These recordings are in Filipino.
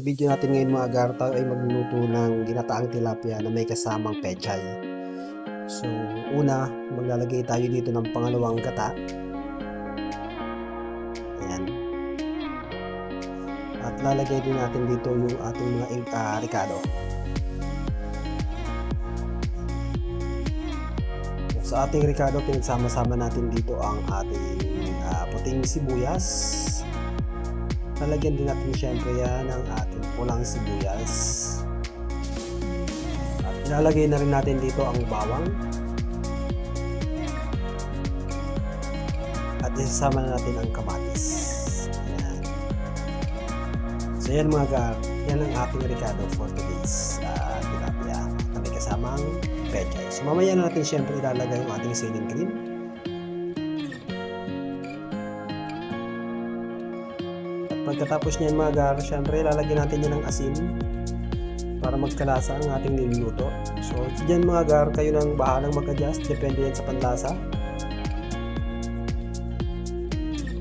Sa video natin ngayon mga gar, tayo ay magluluto ng ginataang tilapia na may kasamang pechay. So, una, maglalagay tayo dito ng pangalawang gata. Ayan. At lalagay din natin dito yung ating mga ricado. Sa ating ricado, pinagsama-sama natin dito ang ating puting sibuyas. Lalagyan din natin syempre yan ng ating pulang sibuyas. At ilalagay na rin natin dito ang bawang. At isasama na natin ang kamatis. Ayan. So yan mga gar, yan ang ating ricado for today's tilapia na may kasamang pechay. So mamaya na natin syempre ilalagay yung ating ceiling cream. Pagkatapos niyan mga gar, syempre lalagyan natin yan ng asin para magkalasa ang ating niluluto. So dyan mga gar, kayo nang bahalang mag-adjust, depende yan sa panlasa.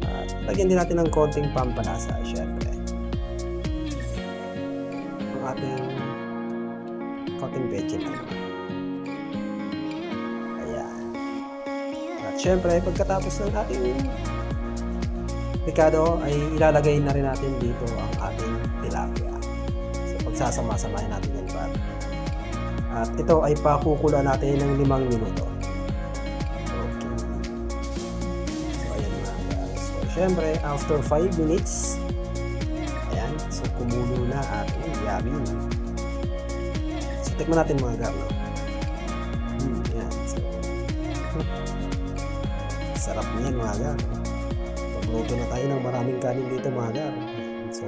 At lagyan din natin ng konting pampalasa syempre. Ang ating konting veggie lang. Ayan. At syempre pagkatapos ng ating ricado ay ilalagay na rin natin dito ang ating tilapia. So pagsasama-samahin natin yan pa. At ito ay pakukulaan natin ng 5 minuto. Okay. So ayan na guys. So syempre after 5 minutes, ayan, so kumulo na ating yummy. So tikman natin mga gar. Ayan. So sarap niyan mga gar. Magluto na tayo ng maraming kanin dito mga gar. So,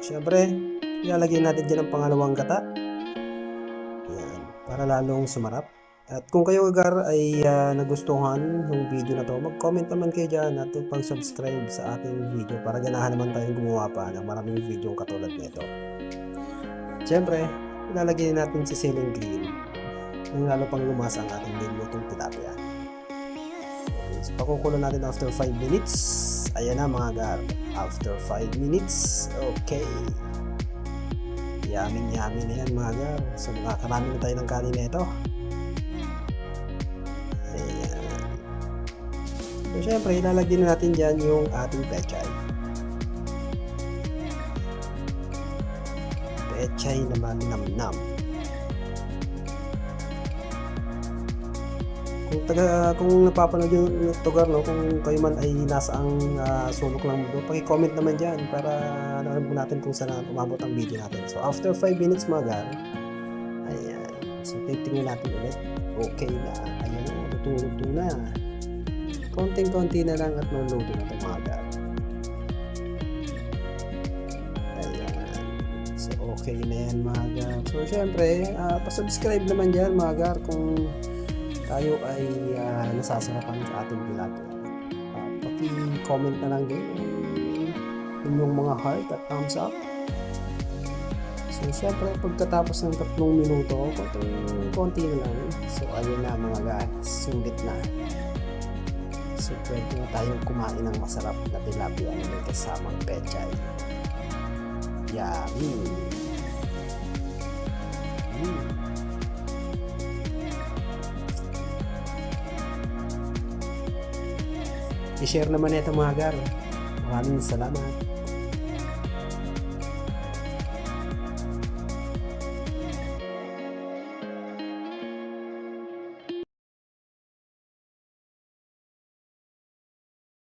syempre, ilalagay natin dyan ang pangalawang gata. Ayan, para lalong sumarap. At kung kayo gar ay nagustuhan yung video na to, mag-comment naman kayo dyan at pag-subscribe sa ating video para ganahan naman tayong gumawa pa ng maraming video katulad nito. Syempre, ilalagay natin si ceiling cream nang lalo pang lumasa ang ating nilulutong tilapia. So, pakukulo natin after 5 minutes. Ayan na mga gar. After 5 minutes. Okay. Yummy na yan mga gar. So makakarami na tayo ng kanin na ito. Ayan. So syempre, ilalagyan na natin dyan yung ating pechay. Pechay na malinamnam. Kung napapanood yung tugar, no, kung kayo man ay nasa ang sulok ng mundo, paki-comment naman dyan para alam natin kung saan umabot ang video natin. So after 5 minutes mga gar, ayan, so titingnan natin ulit. Okay na, ayan na, luto na. Konting-konti na lang at maluluto na ito mga gar. Ayan, so okay na yan mga gar. So syempre, pa-subscribe naman dyan mga gar kung tayo ay nasasarapan sa ating tilapia. Paki-comment na lang din inyong mga heart at thumbs up. So syempre pagkatapos ng 3 minuto, konti na lang. So ayun na mga guys, sulit na. So pwede na tayong kumain ng masarap na tilapia na may kasamang pechay. Yummy! I-share naman ito mga gar. Maraming salamat.